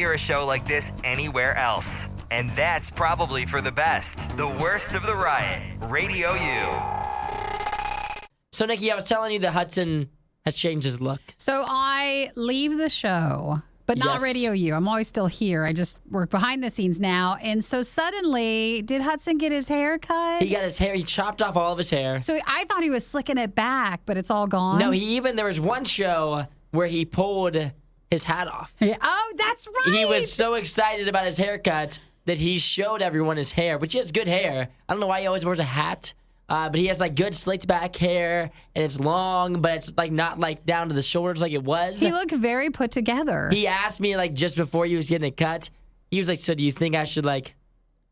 hear a show like this anywhere else. And that's probably for the best. The worst of the Riot. Radio U. So, Nikki, I was telling you that Hudson has changed his look. So I leave the show, but not Yes. Radio U. I'm always still here. I just work behind the scenes now. And so suddenly, did Hudson get his hair cut? He got his hair, he chopped off all of his hair. So I thought he was slicking it back, but it's all gone. No, there was one show where he pulled his hat off. Oh, that's right. He was so excited about his haircut that he showed everyone his hair, which he has good hair. I don't know why he always wears a hat, but he has like good slicked back hair, and it's long, but it's like not like down to the shoulders like it was. He looked very put together. He asked me like just before he was getting it cut, he was like, "So do you think I should like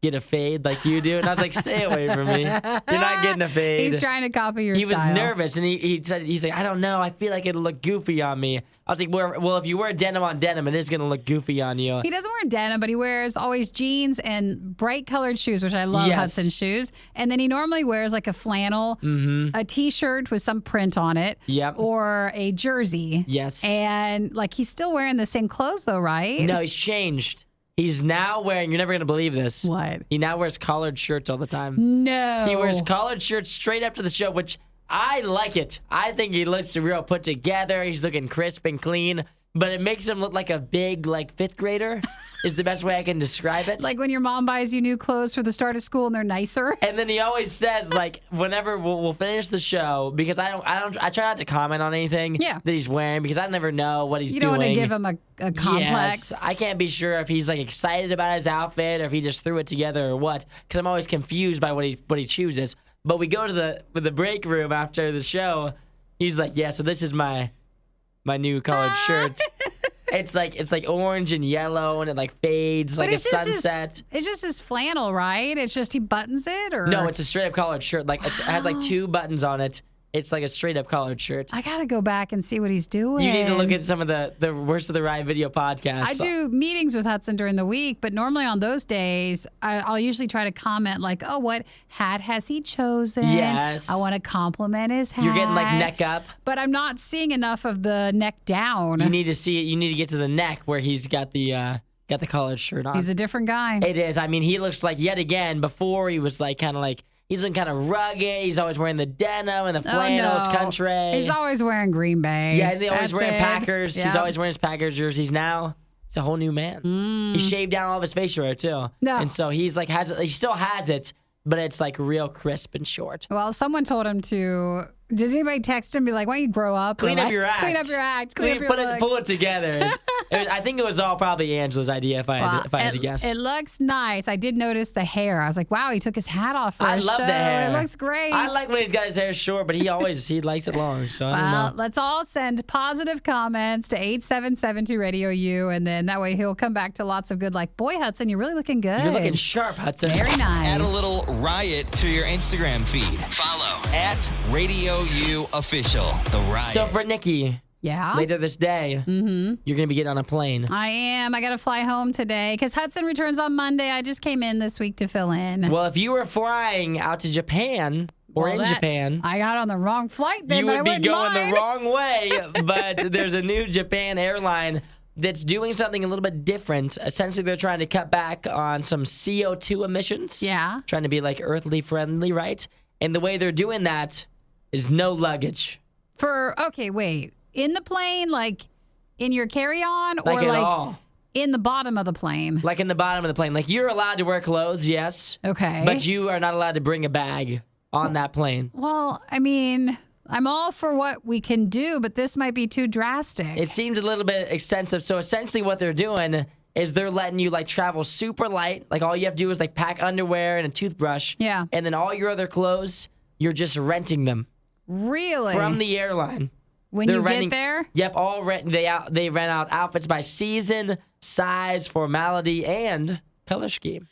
get a fade like you do?" And I was like, "Stay away from me. You're not getting a fade." He's trying to copy your He style. was nervous, and he said, he's like, "I don't know. I feel like it'll look goofy on me." I was like, well, if you wear denim on denim, it is going to look goofy on you. He doesn't wear denim, but he wears always jeans and bright colored shoes, which I love Yes. Hudson shoes. And then he normally wears like a flannel, a t-shirt with some print on it, Yep. or a jersey. Yes. And like he's still wearing the same clothes though, right? No, he's changed. He's now wearing, you're never going to believe this. What? He now wears collared shirts all the time. No. He wears collared shirts straight up to the show, which I like it. I think he looks real put together. He's looking crisp and clean, but it makes him look like a big, like, fifth grader is the best way I can describe it. Like when your mom buys you new clothes for the start of school and they're nicer. And then he always says, like, whenever we'll finish the show, because I try not to comment on anything that he's wearing because I never know what he's doing. You don't want to give him a complex. Yes, I can't be sure if he's like excited about his outfit or if he just threw it together or what, because I'm always confused by what he chooses. But we go to the break room after the show. He's like, "Yeah, so this is my new collared shirt." It's like orange and yellow, and it like fades like a sunset. It's just his flannel, right? It's just he buttons it, or No, it's a straight up collared shirt. Like it has like two buttons on it. It's like a straight up collared shirt. I gotta go back and see what he's doing. You need to look at some of the worst of the Riot video podcasts. I do meetings with Hudson during the week, but normally on those days, I'll usually try to comment like, "Oh, what hat has he chosen?" Yes. I want to compliment his hat. You're getting like neck up. But I'm not seeing enough of the neck down. You need to see it. You need to get to the neck where he's got the collared shirt on. He's a different guy. It is. I mean, he looks like yet again. Before he was like kind of like. He's looking kind of rugged. He's always wearing the denim and the flannels, country. He's always wearing Green Bay. Yeah, and they always That's wearing it. Packers. Yep. He's always wearing his Packers jerseys. Now he's a whole new man. He shaved down all of his facial hair too. No. And so he's like he still has it, but it's like real crisp and short. Well, someone told him to. Did anybody text him and be like, "Why don't you grow up? Clean up your act. Clean up your act. Clean up your look." Pull it together. I think it was all probably Angela's idea if I had to guess. It looks nice. I did notice the hair. I was like, wow, he took his hat off for I a love show. the hair. It looks great. I like when he's got his hair short, but he likes it long. So I don't know. Let's all send positive comments to 8772 Radio U, and then that way he'll come back to lots of good. Like, boy, Hudson, you're really looking good. You're looking sharp, Hudson. Very nice. Add a little Riot to your Instagram feed. Follow @RadioU Official. The Riot. So for Nikki, Yeah. later this day, you're going to be getting on a plane. I am. I got to fly home today because Hudson returns on Monday. I just came in this week to fill in. Well, if you were flying out to Japan or in Japan, I got on the wrong flight then, you but I would be wouldn't going mind. the wrong way. But there's a new Japan airline that's doing something a little bit different. Essentially, they're trying to cut back on some CO2 emissions. Yeah. Trying to be like earthly friendly, right? And the way they're doing that is no luggage. Okay, wait. In the plane, like in your carry-on, Like or at like all. in the bottom of the plane? Like in the bottom of the plane. Like you're allowed to wear clothes, yes. Okay. But you are not allowed to bring a bag on that plane. Well, I mean, I'm all for what we can do, but this might be too drastic. It seems a little bit extensive. So essentially what they're doing is they're letting you like travel super light. Like all you have to do is like pack underwear and a toothbrush. Yeah. And then all your other clothes, you're just renting them Really? from the airline. when They're you renting, get there? Yep, all rent. They rent out outfits by season, size, formality, and color scheme.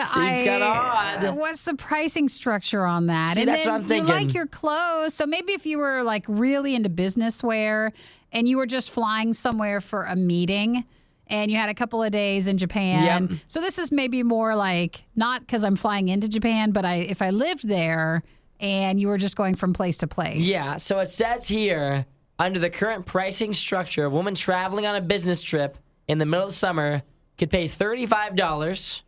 Seems kind of odd. What's the pricing structure on that? See, and that's then what I'm thinking. You like your clothes. So maybe if you were like really into business wear and you were just flying somewhere for a meeting and you had a couple of days in Japan. Yep. So this is maybe more like, not because I'm flying into Japan, but if I lived there and you were just going from place to place. Yeah, so it says here Under the current pricing structure, a woman traveling on a business trip in the middle of the summer could pay $35,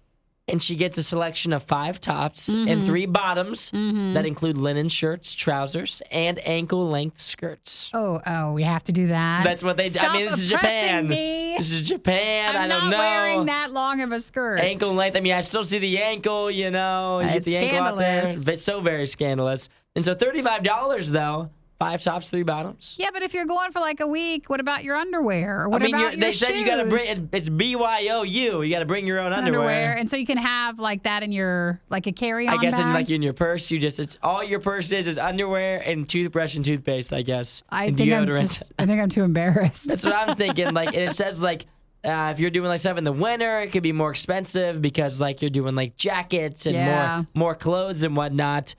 and she gets a selection of 5 tops and 3 bottoms that include linen shirts, trousers, and ankle-length skirts. Oh, we have to do that. That's what they do. I mean, this is Japan. Me. This is Japan. I don't know. I'm not wearing that long of a skirt. Ankle length. I mean, I still see the ankle, you know. You get It's the ankle out there. scandalous. But so very scandalous. And so $35, though. 5 tops, 3 bottoms. Yeah, but if you're going for like a week, what about your underwear? Or what I mean, about your they said you got to bring. shoes? It's BYOU. You got to bring your own underwear. And so you can have like that in your like a carry-on I guess bag. in your purse, it's all your purse is underwear and toothbrush and toothpaste. I guess. I And think deodorant. I'm too embarrassed. That's what I'm thinking. Like, and it says like. If you're doing like stuff in the winter, it could be more expensive because like you're doing like jackets and more clothes and whatnot.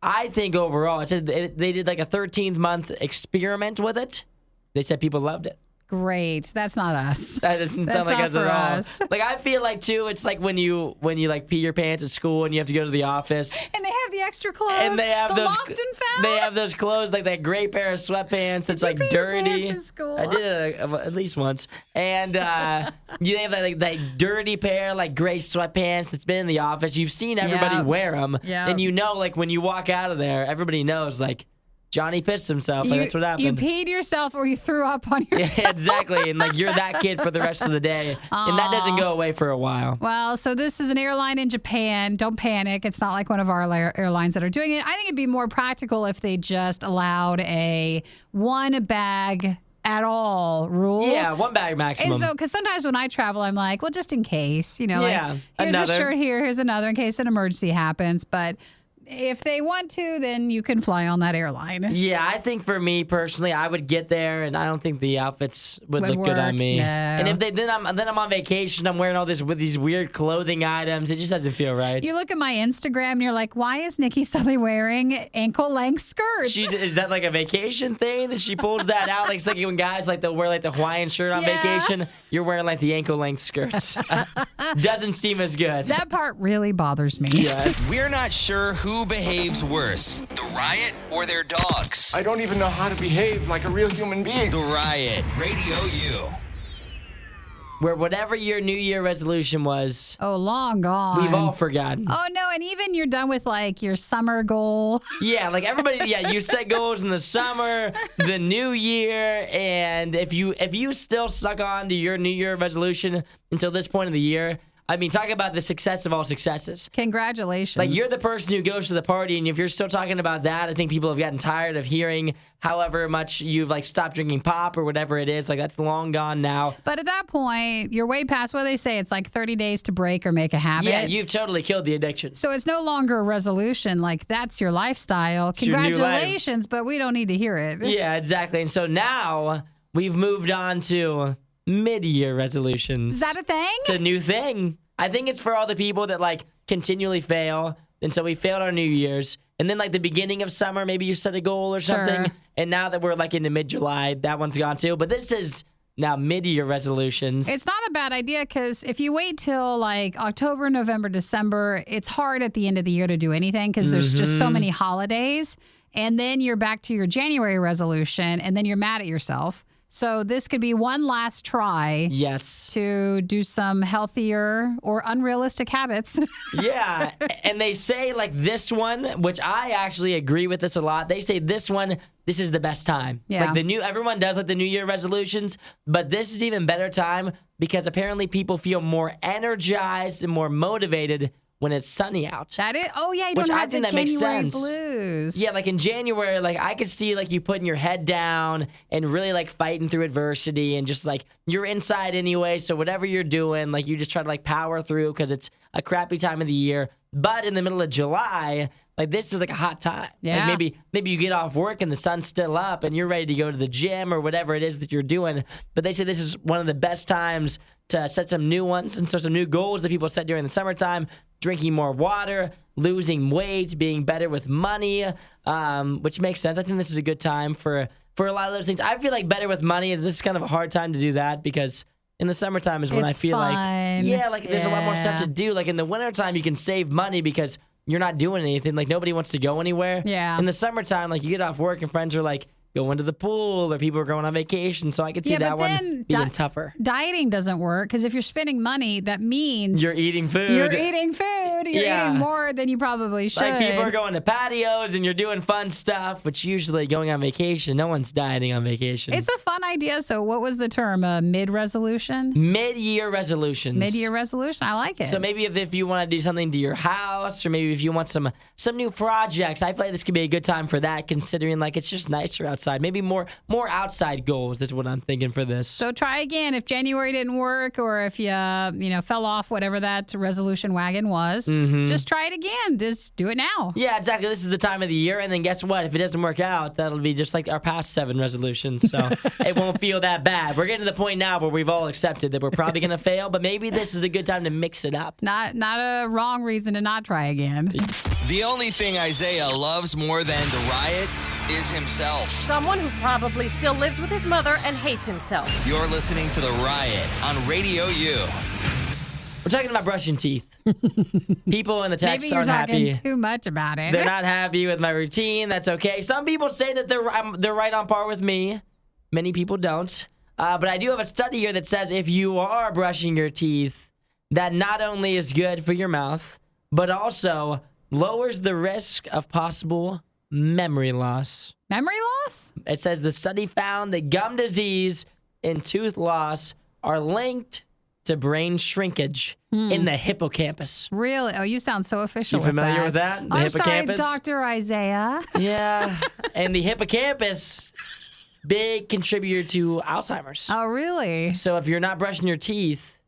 I think overall, it said they did like a 13th month experiment with it. They said people loved it. Great. That's not us. That doesn't That's sound like not us at for all. us. Like I feel like too, it's like when you like pee your pants at school and you have to go to the office. And they have the extra clothes. And they have the those. lost and found. They have those clothes like that gray pair of sweatpants that's you like pee your dirty. pants in school? I did it at least once, and they have that dirty pair like gray sweatpants that's been in the office. You've seen everybody Yep. wear them, Yep. and you know like when you walk out of there, everybody knows like Johnny pissed himself. Like, that's what happened. You peed yourself or you threw up on yourself. Yeah, exactly, and like you're that kid for the rest of the day, and that doesn't go away for a while. Well, so this is an airline in Japan. Don't panic. It's not like one of our airlines that are doing it. I think it'd be more practical if they just allowed a 1 bag at all rule. Yeah, 1 bag maximum. And so, because sometimes when I travel, I'm like, well, just in case, Yeah, like, here's another. a shirt here, here's another in case an emergency happens. But if they want to, then you can fly on that airline. Yeah, I think for me personally, I would get there, and I don't think the outfits would look good on work, me. no. And if then I'm on vacation, I'm wearing all this with these weird clothing items. It just doesn't feel right. You look at my Instagram and you're like, why is Nikki suddenly wearing ankle-length skirts? Is that like a vacation thing that she pulls that out? Like it's like when guys like they'll wear like the Hawaiian shirt on Yeah. vacation. You're wearing like the ankle length skirts. Doesn't seem as good. That part really bothers me. Yeah. We're not sure who behaves worse, the Riot or their dogs. I don't even know how to behave like a real human being. The Riot, Radio U. Where whatever your New Year resolution was, Oh, long gone. we've all forgotten. Oh, no, and even you're done with like your summer goal. Yeah, like everybody. Yeah, you set goals in the summer, the New Year, and if you still stuck on to your New Year resolution until this point of the year, I mean, talk about the success of all successes. Congratulations. Like you're the person who goes to the party, and if you're still talking about that, I think people have gotten tired of hearing however much you've like stopped drinking pop or whatever it is. Like that's long gone now. But at that point, you're way past what they say. It's like 30 days to break or make a habit. Yeah, you've totally killed the addiction. So it's no longer a resolution. Like that's your lifestyle. your new life. Congratulations, but we don't need to hear it. Yeah, exactly. And so now we've moved on to mid-year resolutions. Is that a thing? It's a new thing. I think it's for all the people that like continually fail. And so we failed our New Year's. And then like the beginning of summer, maybe you set a goal or something. Sure. And now that we're like into mid-July, that one's gone too. But this is now mid-year resolutions. It's not a bad idea because if you wait till like October, November, December, it's hard at the end of the year to do anything because there's just so many holidays. And then you're back to your January resolution and then you're mad at yourself. So this could be one last try Yes. to do some healthier or unrealistic habits. Yeah. And they say like this one, which I actually agree with this a lot. They say this is the best time. Yeah. Like everyone does like the New Year resolutions, but this is even better time because apparently people feel more energized and more motivated when it's sunny out. That is, oh yeah, you Which don't I have the think that makes January sense. blues. Yeah, like in January, like I could see like you putting your head down and really like fighting through adversity and just like you're inside anyway. So whatever you're doing, like you just try to like power through because it's a crappy time of the year. But in the middle of July, like this is like a hot time. Yeah. Like maybe you get off work and the sun's still up and you're ready to go to the gym or whatever it is that you're doing. But they say this is one of the best times to set some new ones and so some new goals that people set during the summertime. Drinking more water, losing weight, being better with money, which makes sense. I think this is a good time for a lot of those things. I feel like better with money. This is kind of a hard time to do that because in the summertime is when It's I feel fun. like there's a lot more stuff Yeah. to do. Like in the wintertime, you can save money because you're not doing anything. Like nobody wants to go anywhere. Yeah. In the summertime, like you get off work and friends are like, going to the pool or people are going on vacation. So I could see that one being tougher. Dieting doesn't work because if you're spending money, that means you're eating food. You're eating more than you probably should. Like people are going to patios and you're doing fun stuff, which usually going on vacation, no one's dieting on vacation. It's a fun idea. So what was the term? Mid-resolution? Mid-year resolutions. Mid-year resolution. I like it. So maybe if you want to do something to your house or maybe if you want some new projects, I feel like this could be a good time for that considering like it's just nicer outside. Maybe more outside goals is what I'm thinking for this. So try again if January didn't work or if you fell off whatever that resolution wagon was. Just try it again. Just do it now. Yeah, exactly. This is the time of the year, and then guess what? If it doesn't work out, that'll be just like our past 7 resolutions. So it won't feel that bad. We're getting to the point now where we've all accepted that we're probably going to fail, but maybe this is a good time to mix it up. Not a wrong reason to not try again. The only thing Isaiah loves more than the Riot is himself. Someone who probably still lives with his mother and hates himself. You're listening to The Riot on RadioU. We're talking about brushing teeth. People in the text Maybe aren't you're happy. talking too much about it. They're not happy with my routine. That's okay. Some people say that they're right on par with me. Many people don't. But I do have a study here that says if you are brushing your teeth, that not only is good for your mouth, but also lowers the risk of possible memory loss. Memory loss? It says the study found that gum disease and tooth loss are linked to brain shrinkage in the hippocampus. Really? Oh, you sound so official. You familiar with that? The I'm hippocampus? sorry, Dr. Isaiah. Yeah. And the hippocampus, big contributor to Alzheimer's. Oh, really? So if you're not brushing your teeth,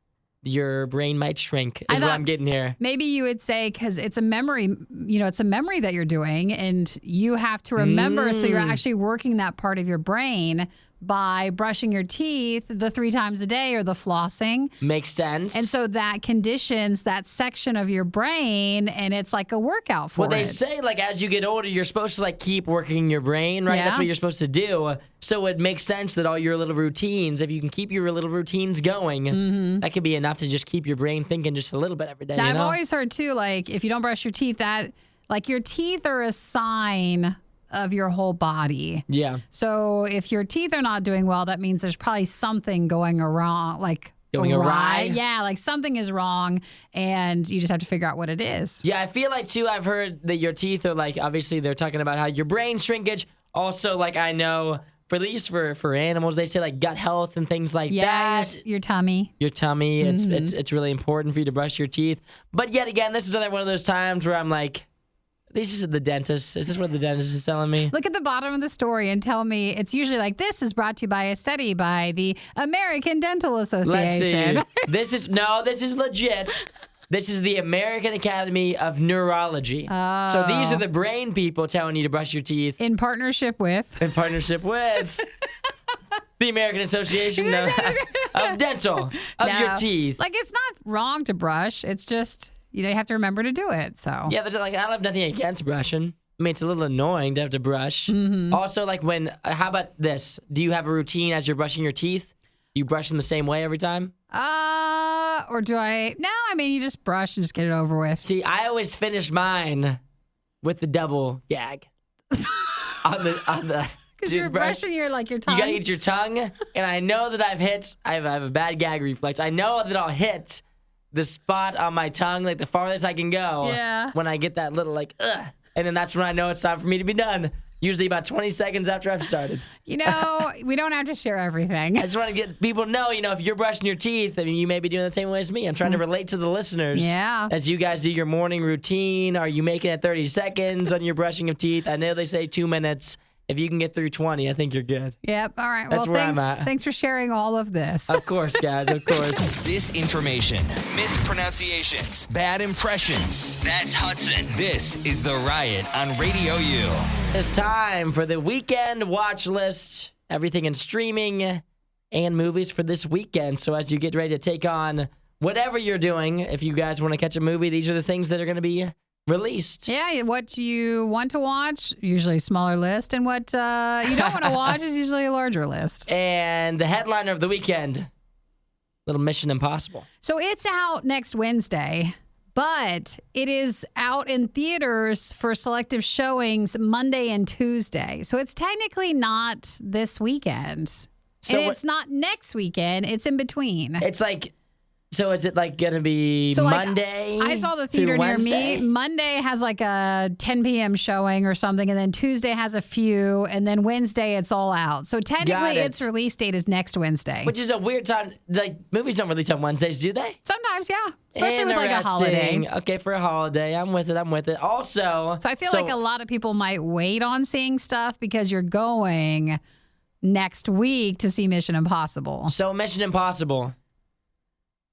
your brain might shrink, is what I'm getting here. Maybe you would say, because it's a memory, it's a memory that you're doing, and you have to remember, so you're actually working that part of your brain by brushing your teeth the 3 times a day or the flossing. Makes sense. And so that conditions that section of your brain, and it's like a workout for it. Well, they say, like, as you get older, you're supposed to, like, keep working your brain, right? Yeah. That's what you're supposed to do. So it makes sense that all your little routines, if you can keep your little routines going, that could be enough to just keep your brain thinking just a little bit every day. Now, I've always heard, too, like, if you don't brush your teeth, that, like, your teeth are a sign of your whole body. Yeah. So if your teeth are not doing well, that means there's probably something going wrong, like going awry. Yeah, like something is wrong, and you just have to figure out what it is. Yeah, I feel like, too, I've heard that your teeth are, like, obviously they're talking about how your brain shrinkage. Also, like, I know, for at least for animals, they say, like, gut health and things like that. Your tummy. Your tummy, it's really important for you to brush your teeth. But yet again, this is another one of those times where I'm like, this is the dentist. Is this what the dentist is telling me? Look at the bottom of the story and tell me. It's usually like, this is brought to you by a study by the American Dental Association. Let's see. This is legit. This is the American Academy of Neurology. Oh. So these are the brain people telling you to brush your teeth. In partnership with the American Association of Dental of your teeth. Like, it's not wrong to brush. It's just, you have to remember to do it. So yeah, I don't have nothing against brushing. I mean, it's a little annoying to have to brush. Also, like how about this? Do you have a routine as you're brushing your teeth? You brush them the same way every time? Or do I? No, I mean, you just brush and just get it over with. See, I always finish mine with the double gag. on the Because you're brushing your tongue. You gotta get your tongue, and I know that I have a bad gag reflex. I know that I'll hit the spot on my tongue, like the farthest I can go. Yeah. When I get that little ugh, and then that's when I know it's time for me to be done. Usually about 20 seconds after I've started. We don't have to share everything. I just want to get people to know, if you're brushing your teeth, I mean, you may be doing the same way as me. I'm trying to relate to the listeners. Yeah. As you guys do your morning routine, are you making it 30 seconds on your brushing of teeth? I know they say 2 minutes. If you can get through 20, I think you're good. Yep. All right. That's well, where thanks, I'm at. Thanks for sharing all of this. Of course, guys. Of course. Disinformation, mispronunciations, bad impressions. That's Hudson. This is The Riot on RadioU. It's time for the weekend watch list. Everything in streaming and movies for this weekend. So as you get ready to take on whatever you're doing, if you guys want to catch a movie, these are the things that are going to be released. Yeah, what you want to watch, usually a smaller list, and what you don't want to watch is usually a larger list. And the headliner of the weekend, little Mission Impossible. So it's out next Wednesday, But it is out in theaters for selective showings Monday and Tuesday. So it's technically not this weekend. So and it's not next weekend. It's in between. It's like, so is it like going to be Monday? I saw the theater through near Wednesday? me. Monday has like a 10 p.m. showing or something, and then Tuesday has a few, and then Wednesday it's all out. So technically its release date is next Wednesday. Which is a weird time. Like, movies don't release on Wednesdays, do they? Sometimes, yeah. Especially with like a holiday. Okay, for a holiday. I'm with it. Also, So I feel like a lot of people might wait on seeing stuff because you're going next week to see Mission Impossible. So Mission Impossible.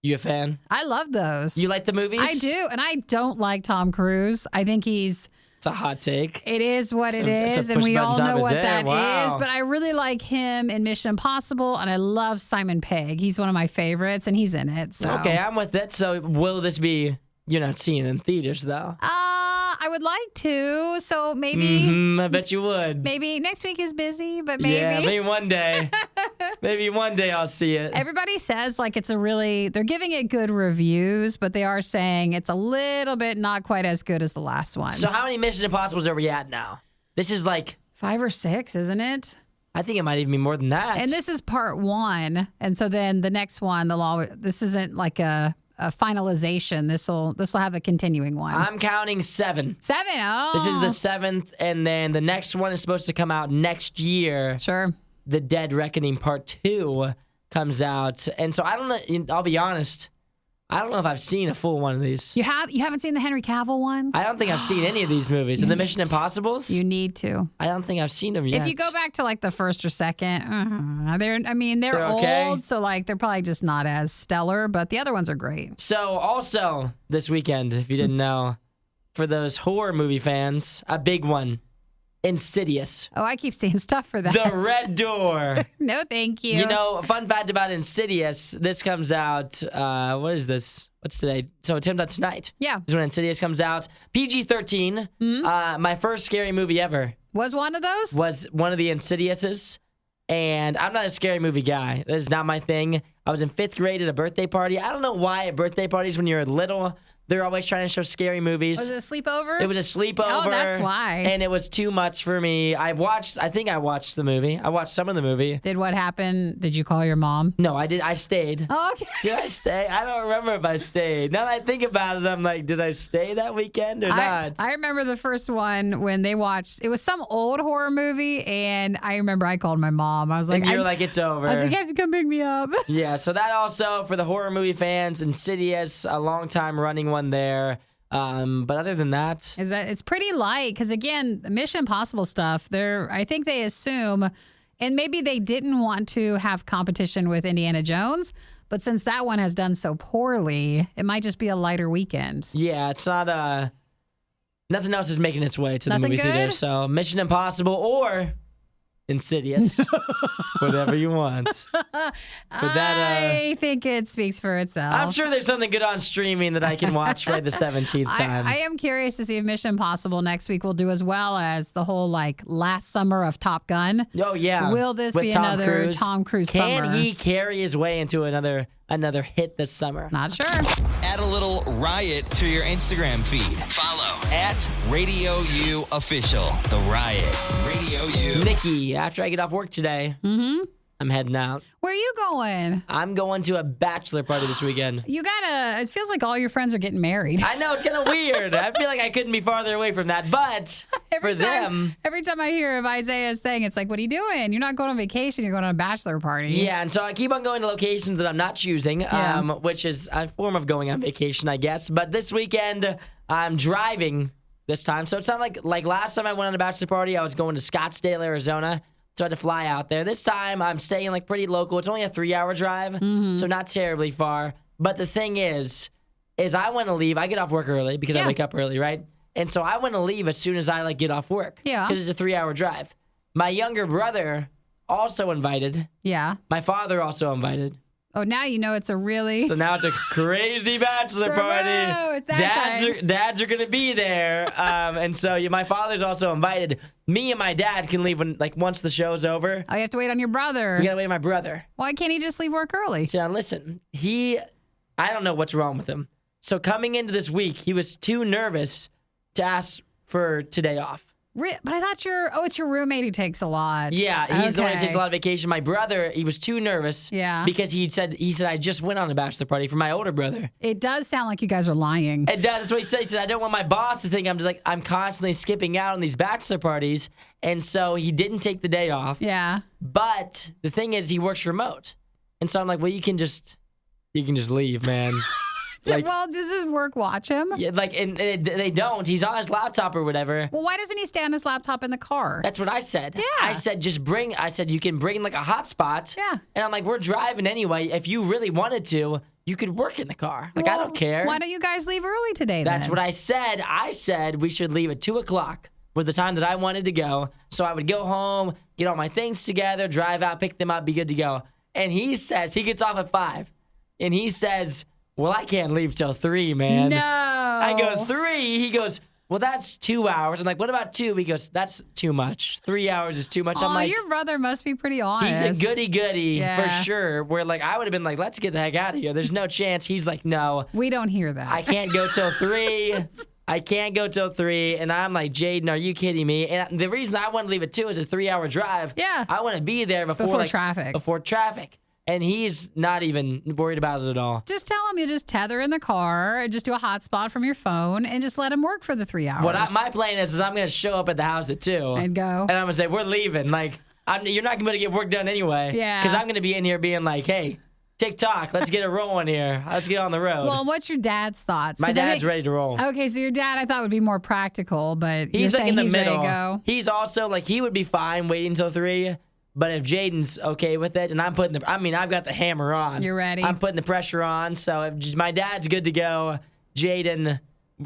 You a fan? I love those. You like the movies? I do, and I don't like Tom Cruise. I think It's a hot take. it is what it It's a is, and push we all button know topic what there. that is. Wow. But I really like him in Mission Impossible, and I love Simon Pegg. He's one of my favorites, and he's in it. So. Okay, I'm with it. So will this be, you're not seeing it in theaters, though? I would like to. So maybe, I bet you would. maybe next week is busy, but maybe. Yeah, maybe one day. Maybe one day I'll see it. Everybody says like they're giving it good reviews, but they are saying it's a little bit not quite as good as the last one. So how many Mission Impossibles are we at now? This is like, 5 or 6, isn't it? I think it might even be more than that. And this is part 1, and so then the next one, this isn't like a finalization. This will have a continuing one. I'm counting 7. 7. Oh, This is the 7th, and then the next one is supposed to come out next year. sure. The Dead Reckoning Part 2 comes out. And so I don't know, I'll be honest, I don't know if I've seen a full one of these. You haven't seen the Henry Cavill one? I don't think I've seen any of these movies. And the Mission Impossibles? You need to. I don't think I've seen them yet. If you go back to like the first or second, they're They're old, okay. so like they're probably just not as stellar, but the other ones are great. So also this weekend, if you didn't know, for those horror movie fans, a big one, Insidious. Oh, I keep seeing stuff for that. The Red Door. No, thank you. You know, a fun fact about Insidious, this comes out, what is this? What's today? So it comes out tonight. Yeah. Is when Insidious comes out. PG-13. My first scary movie ever Was one of those? was one of the Insidiouses. And I'm not a scary movie guy. That is not my thing. I was in 5th grade at a birthday party. I don't know why at birthday parties when you're little, they're always trying to show scary movies. Was it a sleepover? It was a sleepover. Oh, that's why. And it was too much for me. I think I watched the movie. I watched some of the movie. Did what happen? Did you call your mom? No, I did. I stayed. Oh, okay. Did I stay? I don't remember if I stayed. Now that I think about it, I'm like, did I stay that weekend or not? I remember the first one when they watched, it was some old horror movie, and I remember I called my mom. I was like, and you're like, it's over. I was like, you have to come pick me up. Yeah, so that also, for the horror movie fans, Insidious, a long time running one there. But other than that, Is that it's pretty light because again, the Mission Impossible stuff. I think they assume, and maybe they didn't want to have competition with Indiana Jones, but since that one has done so poorly, it might just be a lighter weekend. yeah, it's not, nothing else is making its way to the Nothing movie good? theater. So Mission Impossible or Insidious, whatever you want. But I think it speaks for itself. I'm sure there's something good on streaming that I can watch for the 17th time. I am curious to see if Mission Impossible next week will do as well as the whole like last summer of Top Gun. Oh yeah. Will this With be Tom another Cruise. Tom Cruise Can summer? he carry his way into another hit this summer? Not sure. Add a little Riot to your Instagram feed. Follow at RadioU Official. The Riot. Radio U. Nikki, after I get off work today, I'm heading out. Where are you going? I'm going to a bachelor party this weekend. It feels like all your friends are getting married. I know, it's kind of weird. I feel like I couldn't be farther away from that, but Every for time them... I hear of Isaiah saying, it's like, what are you doing? You're not going on vacation. You're going on a bachelor party. Yeah, and so I keep on going to locations that I'm not choosing, Yeah. which is a form of going on vacation, I guess. But this weekend, I'm driving this time. So it's not like last time I went on a bachelor party, I was going to Scottsdale, Arizona. So I had to fly out there. This time, I'm staying like pretty local. It's only a 3-hour drive, so not terribly far. But the thing is I want to leave. I get off work early because I Yeah. wake up early, right? And so I want to leave as soon as I get off work. Yeah. Because it's a 3-hour drive. My younger brother also invited. Yeah. My father also invited. Oh, now you know it's a really... So now it's a crazy bachelor So, party. whoa, it's that time. Dads are going to be there. And so my father's also invited. Me and my dad can leave once the show's over. Oh, you have to wait on your brother. We got to wait on my brother. Why can't he just leave work early? So now listen, I don't know what's wrong with him. So coming into this week, he was too nervous to ask for today off. But I thought it's your roommate who takes a lot. Yeah, he's the one who Okay. takes a lot of vacation. My brother, he was too nervous. Yeah. Because he said I just went on a bachelor party for my older brother. It does sound like you guys are lying. It does. That's what he said. He said, I don't want my boss to think I'm constantly skipping out on these bachelor parties. And so he didn't take the day off. Yeah. But the thing is, he works remote. And so I'm like, well, you can just leave, man. Like, well, does his work watch him? yeah, and they don't. He's on his laptop or whatever. Well, why doesn't he stay on his laptop in the car? That's what I said. Yeah. I said, you can bring like a hotspot. Yeah. And I'm like, we're driving anyway. If you really wanted to, you could work in the car. Like, I Well, don't care. Why don't you guys leave early today That's then? what I said. I said we should leave at 2 o'clock was the time that I wanted to go. So I would go home, get all my things together, drive out, pick them up, be good to go. And he says, he gets off at 5. And he says, well, I can't leave till 3, man. No. I go, 3? He goes, well, that's 2 hours. I'm like, what about 2? He goes, that's too much. 3 hours is too much. I'm like, your brother must be pretty honest. he's a goody-goody Yeah. for sure. Where, like, I would have been like, let's get the heck out of here. There's no chance. He's like, no, We don't hear that. I can't go till 3. I can't go till 3. And I'm like, Jaden, are you kidding me? And the reason I want to leave at 2 is a 3-hour drive. Yeah. I want to be there before traffic. Before traffic. And he's not even worried about it at all. Just tell him you just tether in the car, just do a hotspot from your phone, and just let him work for the 3 hours. My plan is I'm going to show up at the house at 2. And go. And I'm going to say, we're leaving. Like, you're not going to be able to get work done anyway. Yeah. Because I'm going to be in here being like, hey, TikTok, let's get it rolling here. Let's get on the road. Well, what's your dad's thoughts? My 'Cause I dad's think- ready to roll. Okay, so your dad I thought would be more practical, but you're He's like saying in the he's middle. ready to go. He's also like, he would be fine waiting until 3. But if Jaden's okay with it, and I've got the hammer on. You're ready. I'm putting the pressure on. So if my dad's good to go, Jaden,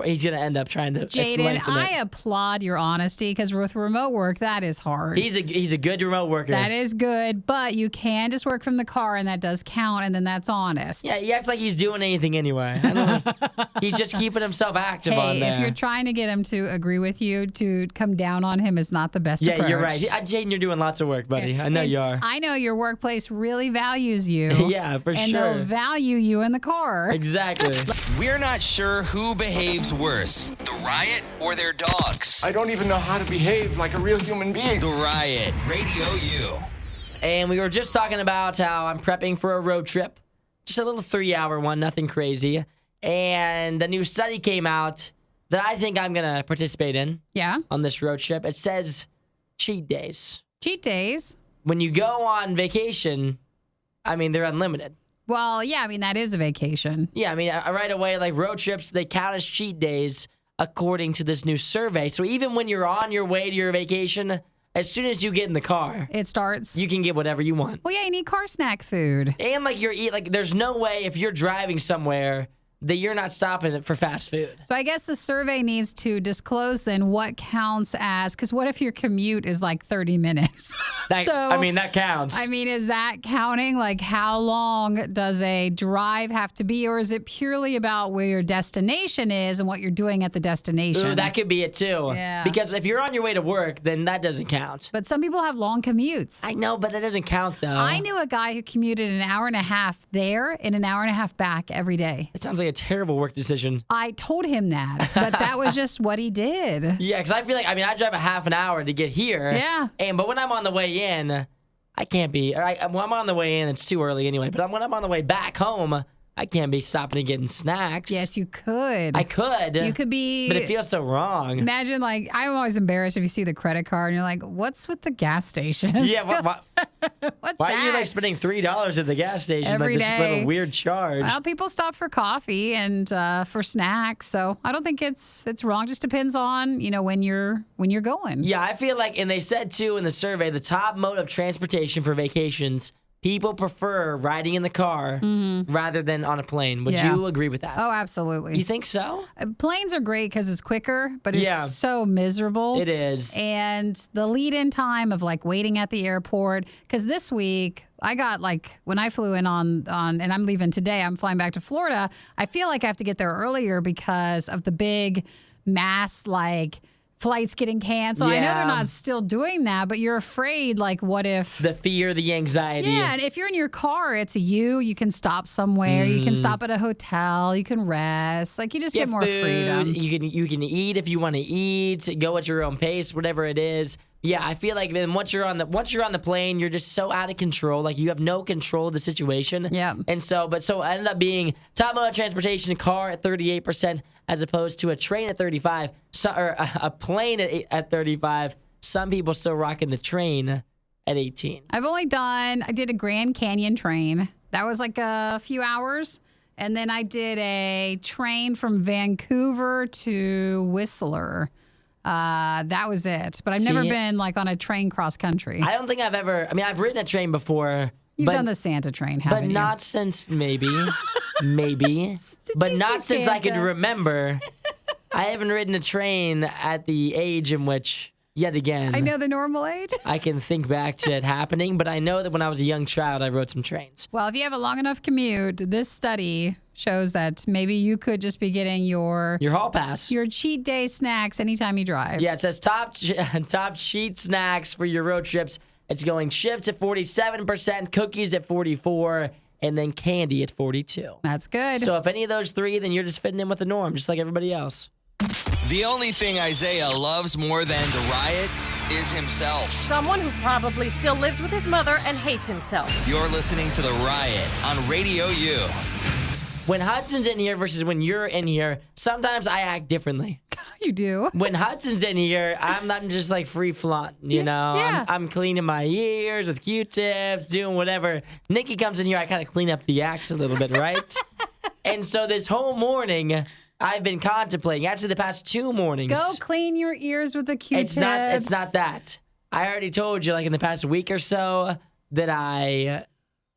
he's going to end up trying to Jaden, lengthen it. I applaud your honesty because with remote work, that is hard. He's a good remote worker. That is good, but you can just work from the car, and that does count, and then that's honest. Yeah, he acts like he's doing anything anyway. I don't know. He's just keeping himself active on Hey, there. if you're trying to get him to agree with you, to come down on him is not the best approach. yeah, you're right. Jaden, you're doing lots of work, buddy. I know And you are. I know your workplace really values you. Yeah, for and sure. they'll value you in the car. Exactly. We're not sure who behaves worse, the Riot or their dogs. I don't even know how to behave like a real human being. The Riot, Radio U. And we were just talking about how I'm prepping for a road trip. Just a little 3-hour one, nothing crazy. And a new study came out that I think I'm going to participate in Yeah. on this road trip. It says cheat days. Cheat days. When you go on vacation, they're unlimited. Well, yeah, that is a vacation. Yeah, right away, like road trips, they count as cheat days according to this new survey. So even when you're on your way to your vacation, as soon as you get in the car, It starts. you can get whatever you want. Well, yeah, you need car snack food. And there's no way if you're driving somewhere that you're not stopping it for fast food. So I guess the survey needs to disclose then what counts as, because what if your commute is like 30 minutes? That counts. Is that counting? Like, how long does a drive have to be? Or is it purely about where your destination is and what you're doing at the destination? Ooh, that could be it too. Yeah. Because if you're on your way to work, then that doesn't count. But some people have long commutes. I know, but that doesn't count though. I knew a guy who commuted an hour and a half there and an hour and a half back every day. It sounds like a terrible work decision. I told him that, but that was just what he did. Yeah, because I feel like, I drive a half an hour to get here. Yeah. But when I'm on the way in, I can't be. When I'm on the way in, it's too early anyway. But when I'm on the way back home, I can't be stopping and getting snacks. Yes, you could. I could. You could be. But it feels so wrong. Imagine, I'm always embarrassed if you see the credit card and you're like, what's with the gas stations? Yeah, What's why that? are you spending $3 at the gas station? Every this day. little weird charge. Well, people stop for coffee and for snacks, so I don't think it's wrong. Just depends on when you're going. Yeah, I feel like, and they said too in the survey, the top mode of transportation for vacations, people prefer riding in the car rather than on a plane. Would Yeah. you agree with that? Oh, absolutely. You think so? Planes are great because it's quicker, but it's Yeah. so miserable. It is. And the lead-in time of waiting at the airport, because this week I got when I flew in on, and I'm leaving today, I'm flying back to Florida. I feel like I have to get there earlier because of the big mass flights getting canceled. I know Yeah. they're not still doing that, but you're afraid, like, what if... The fear, the anxiety. Yeah, and if you're in your car, it's you can stop somewhere. You can stop at a hotel. You can rest. Like, you just get more food, freedom. You can eat if you want to eat. Go at your own pace, whatever it is. Yeah, I feel like then once you're on the plane, you're just so out of control. Like you have no control of the situation. Yeah. And so I ended up being top mode of transportation, a car at 38%, as opposed to a train at 35, or a plane at 35. Some people still rocking the train at 18. I did a Grand Canyon train. That was like a few hours. And then I did a train from Vancouver to Whistler. That was it. But I've never been like on a train cross country. I don't think I've ridden a train before. You've done the Santa train, haven't but you? not since maybe, but you not see since I could Santa? remember. I haven't ridden a train at the age in which, yet again, I know the normal age. I can think back to it happening. But I know that when I was a young child, I rode some trains. Well, if you have a long enough commute, this study shows that maybe you could just be getting your Hall pass. your cheat day snacks anytime you drive. Yeah, it says top cheat snacks for your road trips. It's going chips at 47%, cookies at 44%, and then candy at 42%. That's good. So if any of those three, then you're just fitting in with the norm, just like everybody else. The only thing Isaiah loves more than the Riot is himself. Someone who probably still lives with his mother and hates himself. You're listening to the Riot on RadioU. When Hudson's in here versus when you're in here, sometimes I act differently. You do. When Hudson's in here, I'm just like free flaunting, you know? Yeah. I'm cleaning my ears with Q-tips, doing whatever. Nikki comes in here, I kind of clean up the act a little bit, right? And so this whole morning, I've been contemplating, actually the past 2 mornings. Go clean your ears with the Q-tips. It's not that. I already told you, like in the past week or so, that I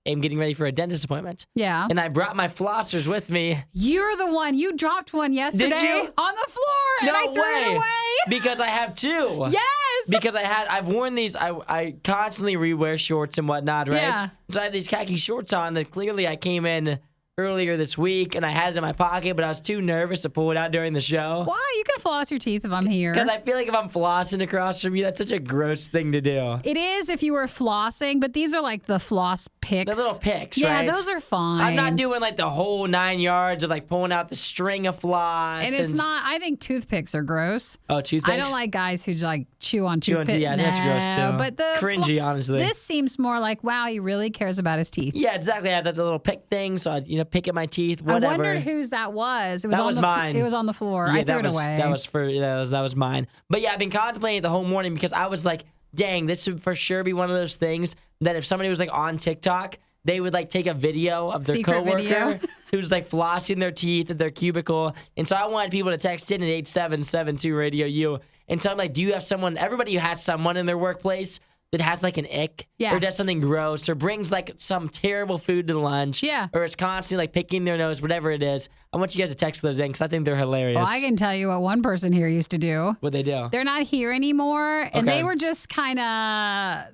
am getting ready for a dentist appointment. Yeah. And I brought my flossers with me. You're the one. You dropped one yesterday Did you? on the floor, and I threw it away. Because I have 2. Yes. Because I've worn these, I constantly rewear shorts and whatnot, right? Yeah. So I have these khaki shorts on that clearly I came in earlier this week and I had it in my pocket, but I was too nervous to pull it out during the show. Why? You can floss your teeth if I'm here. Because I feel like if I'm flossing across from you, that's such a gross thing to do. It is if you were flossing, but these are like the floss picks. The little picks, yeah, right? those are fine. I'm not doing like the whole 9 yards of like pulling out the string of floss. And it's not. I think toothpicks are gross. Oh, toothpicks? I don't like guys who like chew on Chew on toothpicks. yeah, that's gross too. But the cringy, honestly. This seems more like, wow, he really cares about his teeth. Yeah, exactly. I had that little pick thing, so I'd pick at my teeth, whatever. I wondered whose that was. It was That on was the mine. It was on the floor. Yeah, I threw it away. That was mine. But yeah, I've been contemplating it the whole morning because I was like, dang, this would for sure be one of those things that if somebody was like on TikTok, they would like take a video of their Secret coworker video. who's like flossing their teeth at their cubicle. And so I wanted people to text in at 8772 RadioU and tell them like, do you have someone? Everybody who has someone in their workplace that has like an ick Yeah. or does something gross or brings like some terrible food to lunch Yeah. or is constantly like picking their nose, whatever it is. I want you guys to text those in because I think they're hilarious. Well, I can tell you what one person here used to do. What they do? They're not here anymore, and Okay. they were just kind of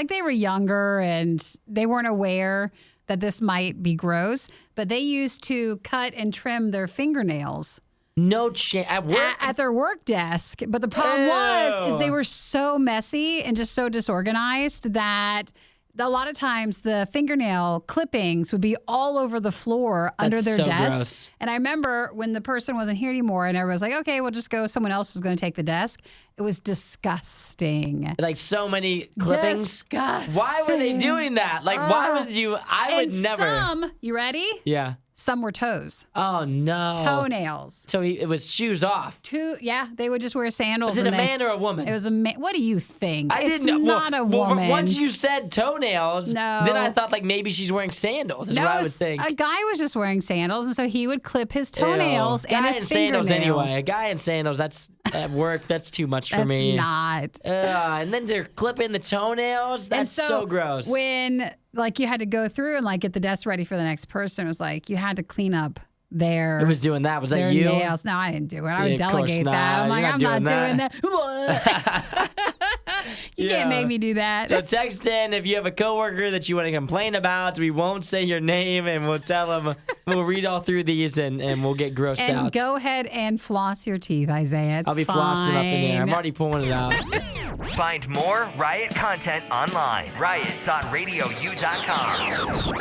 they were younger and they weren't aware that this might be gross, but they used to cut and trim their fingernails No chance. At work? at their work desk. But the problem is they were so messy and just so disorganized that a lot of times the fingernail clippings would be all over the floor under their so desk. gross. And I remember when the person wasn't here anymore and everyone was like, okay, we'll just go. Someone else was going to take the desk. It was disgusting. Like so many clippings. Disgusting. Why were they doing that? Like, why would you? I would And never. some, you ready? Yeah. Some were toes, Oh no. toenails. So it was shoes off. Yeah, they would just wear sandals. Was it a and man or a woman? It was a man. What do you think? I It's didn't know. not a Well, woman. once you said toenails, No. then I thought like maybe she's wearing sandals. Is No, what I it would was- think. a guy was just wearing sandals, and so he would clip his toenails Ew. and Guy his in sandals fingernails. anyway. A guy in sandals. That's at work. That's too much for That's me. not. And then they're clipping the toenails. That's And so gross. When like you had to go through and like get the desk ready for the next person, it was like you had to clean up their it was doing that. Was that their you? nails. No, I didn't do it. I would Yeah, of course delegate not. that. I'm like, You're I'm not not doing doing that. You Yeah. can't make me do that. So text in if you have a coworker that you want to complain about. We won't say your name, and we'll tell them We'll read all through these and we'll get grossed And out. go ahead and floss your teeth, Isaiah. It's I'll be flossing up in there. I'm already pulling it out. Find more Riot content online. Riot.radiou.com.